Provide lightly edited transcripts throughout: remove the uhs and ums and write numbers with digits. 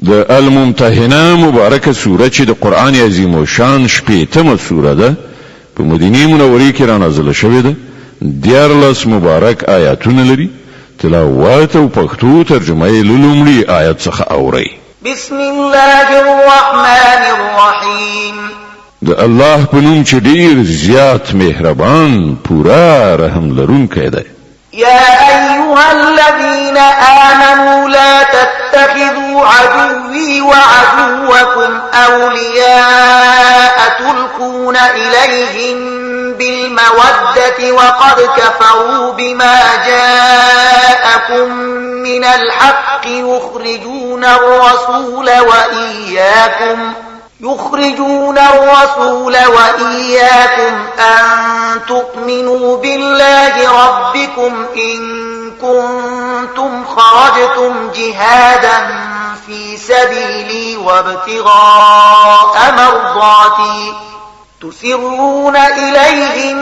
د الممتحنه مبارکه سوره چې د قران عظیم او شان شپږمه سوره ده په مدینه منوره کې را نازله شوې ده 14 مبارک آیاتونه لري تلاوت او پښتو ترجمه یې لومړی آیت څخه اورئ بسم الله الرحمن الرحیم د الله په نوم چې ډیر زیات مهربان پورا رحم لرونکی دی يا أيها الذين آمنوا لا تتخذوا عدوي وعدوكم أولياء تلقون إليهم بالمودة وقد كفروا بما جاءكم من الحق يخرجون الرسول وإياكم أن تؤمنوا بالله ربكم إن كنتم خرجتم جهادا في سبيلي وابتغاء مرضاتي تسرون إليهم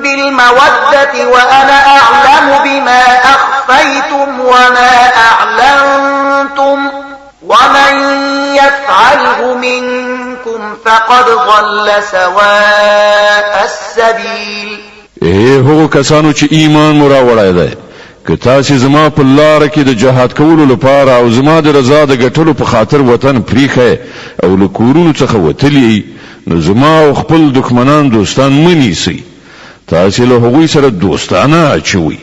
بالمودة وأنا أعلم بما أخفيتم وما أعلنتم ومن يفعله منكم فقد ضل سواء السبيل هغه کسانو چې ایمان مراوړای دی که تاسو زما په لار کې د جهاد کولو لپاره او زما د رضا د ګټلو په خاطر وطن پریخه او له کورونو څخه وتلی نو زما او خپل دښمنان دوستان منیسي تاسو له هغوی سره دوستانه اچوي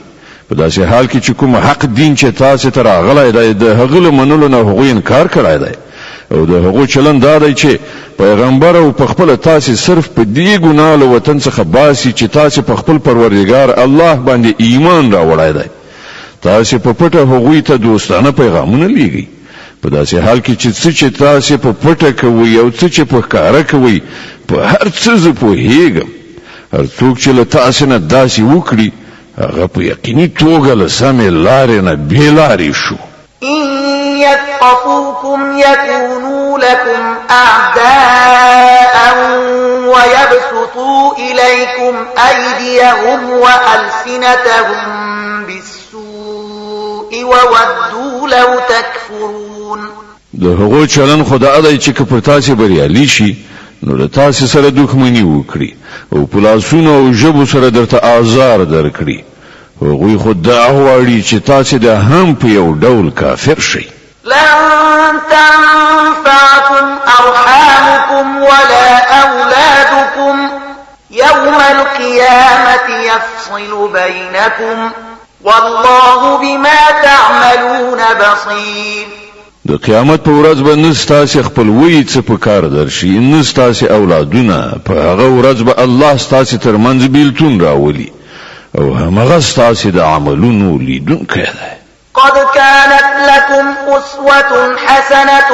په داسې حال کې چې کوم حق دین چې تاسو ته راغلی دی د هغه له منلو نه هغوی انکار کړی دی او د هغو چلن دا دی چې پیغمبر او په خپل تاسو صرف په دې ګناه له وطن څخه باسي چې تاسو په خپل پروردگار الله باندې ایمان راوړی دی تاسو په پټه هغوی ته دوستانه پیغامونه لیږئ په داسې حال کې چې تاسو په پټه کوي او څه چې په ښکاره کوي په هر څه زه پوهیږم هر څوک چې له تاسو نه داسې وکړي هغه په یقیني توګه له سمې لارې نه بېلارې شو إن يثقفوكم يكونوا لكم أعداء ويبسطوا إليكم أيديهم وألسنتهم بالسوء وودوا لو تكفرون د هغو چلن خدا دی چې که پر تاسو بریالي شي نو له تاسو سره دښمني وکړي او په لاسونو او ژبو سره درته آزار درکړي هغوی خو دا غواړي چې تاسو د هم په یو ډول کافر شئ لن تنفعكم أرحامكم ولا أولادكم يوم القيامة يفصل بينكم والله بما تعملون بصير د قیامت په ورځ به نستاسي خپلوي څه په کار درشي نستاسي اولادونه په هغه ورځ به الله ستاسي ترمنځ بیلتون راولي او همغه ستاسي د عملونو لیدونکی دی قد كانت لكم أسوة حسنة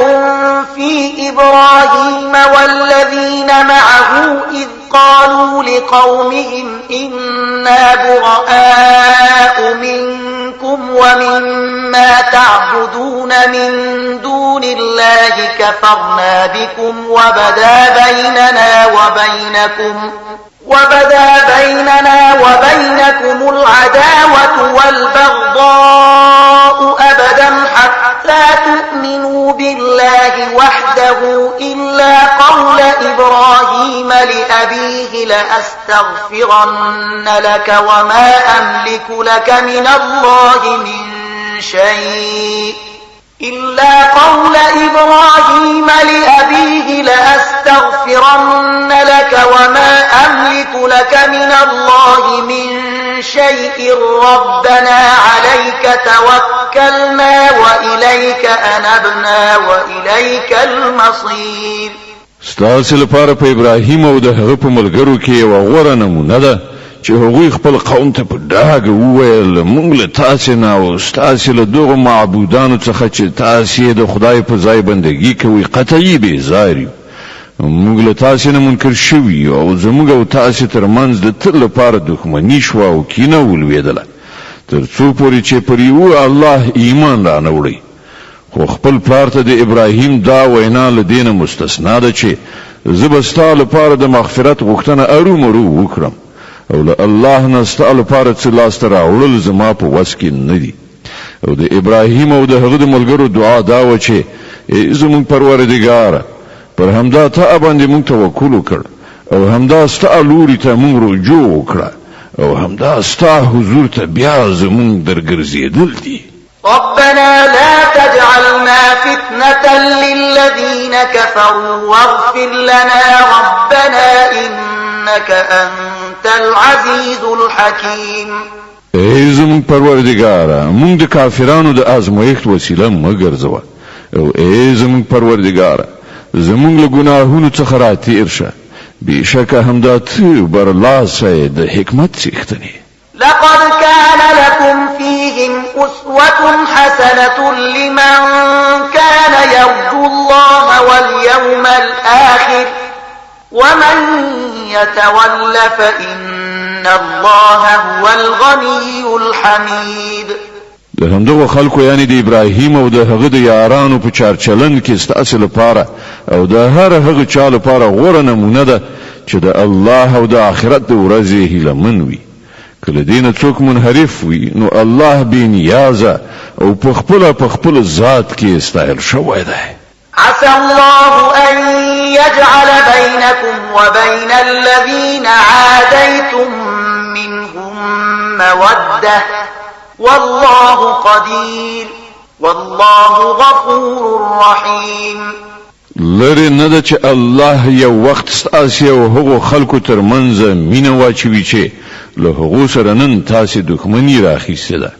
في إبراهيم والذين معه إذ قالوا لقومهم إنا براء منكم ومما تعبدون من دون الله كفرنا بكم وبدا بيننا وبينكم العداوة والبغضاء أبدا حتى تؤمنوا بالله وحده إلا قول إبراهيم لأبيه لأستغفرن لك وما أملك لك من الله من شيء إلا قول إبراهيم لأبيه لأستغفرن لك وما أملك لك من الله من شيء ربنا عليك توكلنا وإليك أنبنا وإليك المصير ستاسو لپاره په ابراهیم او د هغه په ملګرو کې یو غوره نمونه ده چې هغوی خپل قوم ته په ډاګه وویل موږ له تاسو نه او ستاسو له دغو معبودانو څخه چې تاسو د خدای په ځای بندګي کوي قطعي بیزار یو موږ له تاسو نه منکر شوي او زموږ او تاسو ترمنځ د تل لپاره دښمني شوه او کینه ولوېدله تر څو پورې چې پر یو الله ایمان رانه وړي خو خپل پلار ته د ابراهیم دا وینا له دینه مستثنا ده چې زه به ستا لپاره د مغفرت غوښتنه ارومرو وکړم او له الله نه ستا لپاره څه لاسته راوړل زما په وس کې نه دي او د ابراهیم او د هغه د ملګرو دعا دا و چې زمون پروردگار پر همدا ته باندې مونږ توکل وکړ او همدا ستا لوري ته مونږ رجوع وکړه او همدا ستا حضور ته بیا زمون درګرځېدل دي. ربنا لا تجعلنا فتنة للذين كفروا واغفر لنا ربنا إنك أنت العزيز الحكيم. ای زمون پروردگار مونږ د کافرانو د آزمایښت وسیله مګرځوه او ای زمون پروردگار زمون له ګناهونو څخه راتېر شه بشکه همدا ته برلاسه د حکمت څښتنې. لقد كان لكم فيهم أسوة حسنة لمن كان يرجو الله واليوم الآخر ومن يتول فإن الله هو الغني الحميد. د همدغه خلکو یعنی د ابراهیم او د هغه د یارانو په چارچلن کې ستاسو لپاره او د هر هغه چا لپاره غوره نمونه ده چې د الله او د آخرت د ورځې هیله من وي. کله دین څوک منحرف وي نو الله بې نیازه او په خپل ذات کې استایل شوی دی. عسى الله أن يجعل بينكم وبين الذين عاديتم منهم مودة والله قدير والله غفور رحيم. لری نه ده چې الله یو وخت ستاسو او هغو خلکو ترمنځ مینه واچوي چې له هغو سره نن تاسو دښمنی راخیسته ده.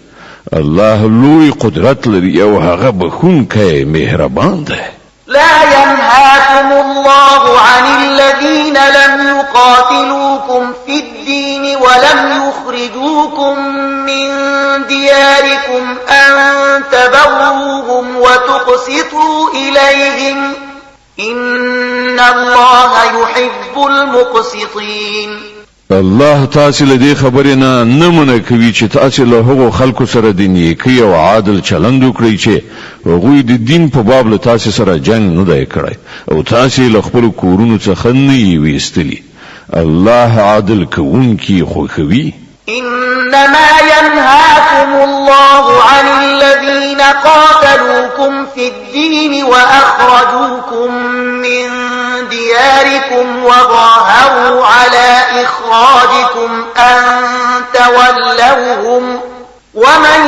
الله لوی قدرت لري او هغه بخښونکی مهربان ده. لا ينهاكم الله عن الذين لم يقاتلوكم في الدين ولم يخرجوكم من دياركم أن تبروهم وتقسطوا إليهم إن الله يحب المقسطين. الله تاسو له دې خبرې نه منع کوي چې تاسو له هغو خلکو سره د نیکی او عادل چلند وکړئ چې هغوی د دین په باب له تاسو سره جنگ نه دی کړی او تاسو له خپل کورونو څخه نه یې ویستلی. الله عادل کوونکی خوښوي. إنما ينهاكم الله عن الذين قاتلوكم في الدين وأخرجوكم من دياركم وظاهروا على إخراجكم أن تولوهم ومن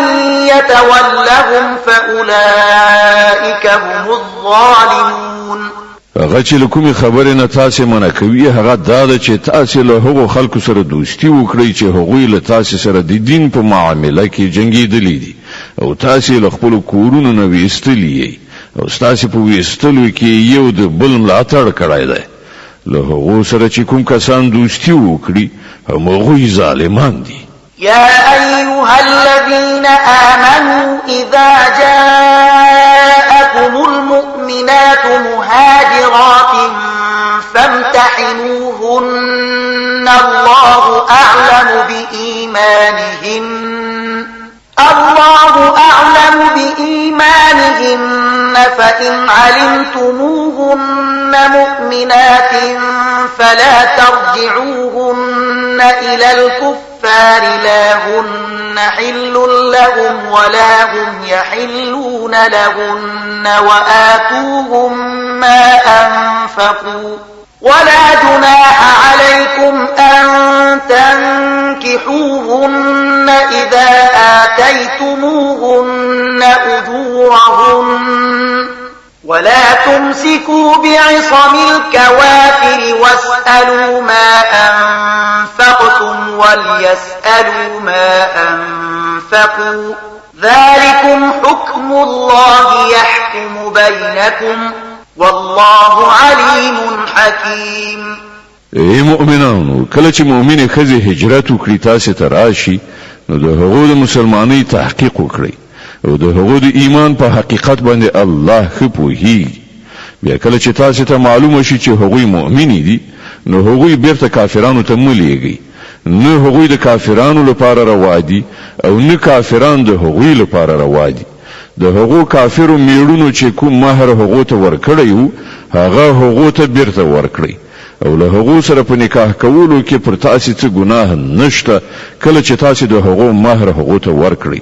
يتولهم فأولئك هم الظالمون. هغه چې کومې خبرې نه تاسو منع کوي هغه دا ده چې تاسو له هغو خلکو سره دوستي وکړئ چې هغوی له تاسو سره د دین په معامله کې جنګېدلي دي او تاسو له خپل کورونو نه ویستلی او تاسو په ویستلو کې یو د بل ملاتړ کړی دی. له هغو سره چې کوم کسان دوستي وکړي هغوی ظالمان دي. يا أيها الذين آمنوا إذا جاءكم المؤمنات مهاجرات فامتحنوهن الله أعلم بإيمانهن فإن علمتموهن مؤمنات فلا ترجعوهن إلى الكفار لا هن حل لهم ولا هم يحلون لهن وآتوهم ما أنفقوا ولا جناح عليكم أن تنكحوهن إذا آتيتموهن أجورهن ولا تمسكوا بعصم الكوافر واسألوا ما أنفقتم وليسألوا ما أنفقوا ذلكم حكم الله يحكم بينكم والله عليم حكيم. ای مؤمنانو کله چې مؤمنه خزه هجرت وکړي تاسو ته راشي نو د هغو د مسلمانۍ تحقیق وکړي او د هغو د ایمان په حقیقت باندې الله ښه پوهیږي. بیا کله چې تاسو ته معلومه شي چې هغوی مؤمنی دي نو هغوی بیرته کافرانو ته مليږي. نه هغوی د کافرانو لپاره روا دي او نه کافران د هغوی لپاره روا دي. د هغو کافرو میړونو چې کوم مہر هغو ته ورکړیو هغه هغو ته بیرته ورکړي او له هغو سره په نکاح کولو کې پر تاسو څه ګناه نشته کله چې تاسو د هغو مہر هغو ته ورکړي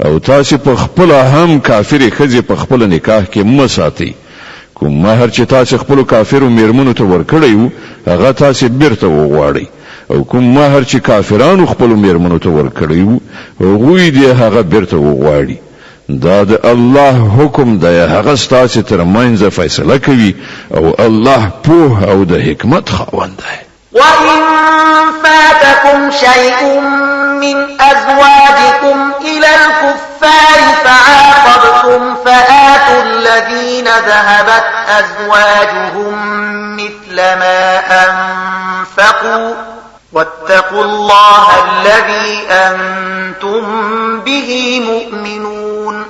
او تاسو په خپل هم کافر خزي په خپل نکاح کې مساتي کوم مہر چې تاسو خپل کافرو میرمنو ته ورکړی وو هغه تاسو بیرته وغواړئ او کوم مہر چې کافرانو خپل میرمنو ته ورکړی وو هغه دې هغه بیرته وغواړي دا د الله حکم دی هغه ستاسو ترمنځ فیصله کوي او الله په او د حکمت خاوند دی وَإِن فَاتَكُمْ شَيْءٌ مِّنْ أَزْوَاجِكُمْ إِلَى الْكُفَّارِ فَعَاقَبْتُمْ فَآتُوا الَّذِينَ ذَهَبَتْ أَزْوَاجُهُم مِّثْلَ مَا أَنفَقُوا وَاتَّقُوا اللَّهَ الَّذِي أَنتُم بِهِ مُؤْمِنُونَ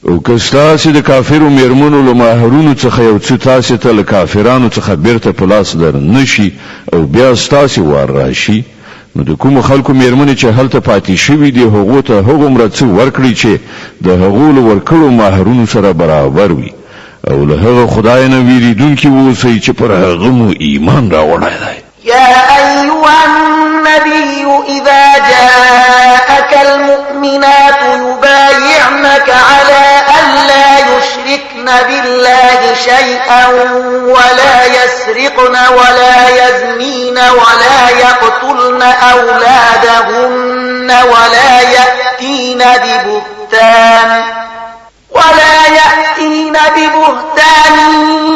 او کستاسي د کافرو میرمنو له مہرونو څخه یو څه تاسو ته له کافرانو څخه بیرته پلاس در نشي او بیا تاسو ور راشي نو د کوم خلکو میرمنې چې هلته پاتې شوي دي هغه ته هغه مرڅ ورکړي چې د هغه له ورکړو مہرونو سره برابر وي او له هغه خدای نه ویریدونکي ووسی چې پر هغه مو ایمان راوړی دی يا أيها النبي إذا جاءك المؤمنات يبايعنك على ألا يشركن بالله شيئا ولا يسرقن ولا يزنين ولا يقتلن أولادهن ولا يأتين ببهتان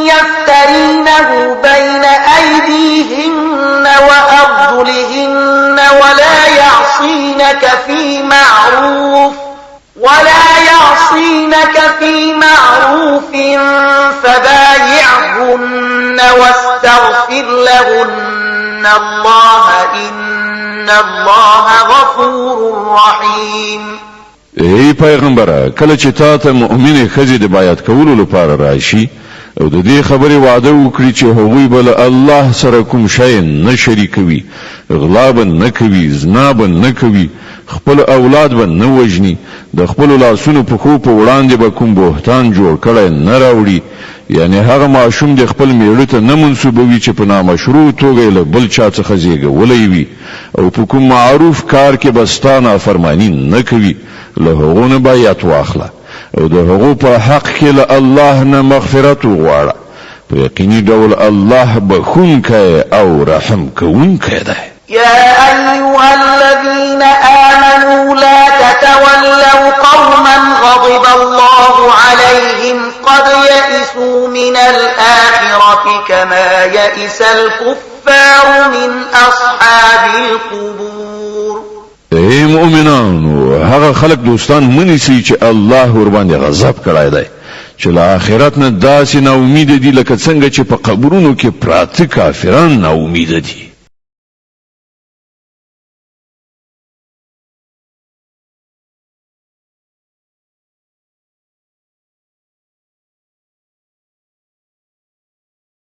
يفترينه بين أيديهن وأرجلهن ولا يعصينك في معروف فبايعهن واستغفر لهن الله إن الله غفور رحيم ای پیغمبره کله چې تاسو مؤمنه خزي د بیعت کولو لپاره راشي او د دې خبرې وعده وکړي چې هغوی بل الله سره کوم شی نه شریکوي غلا به نه کوي زنا به نه کوي خپل اولاد به نه وژني د خپل لاسونو په خو په وړاندې به کوم بهتان جوړ کړي نه راوړي یعنی هغه ماشوم د خپل میړه ته نه منسوبوي چې په نامشروع توګه له بل چا څخه زیږولې وي او په کوم معروف کار کې بستانه فرمانی نه کوي له هغونه بیعت واخله او د هغو په حق کې له الله نه مغفرت وغواړه په یقیني ډول الله بخښونکی او رحم کوونکی دی يا أيها الذين آمنوا لا تتولوا قوما غضب الله عليهم قد يئسوا من الآخرة كما يئس الكفار من أصحاب القبور ای مؤمنانو هغه خلق دوستان منیسي چې الله ور باندې غضب کړای دی چې له آخرت نه داسې نا امید دي لکه څنګه چې په قبرونو کې پراته کافران نا امید دي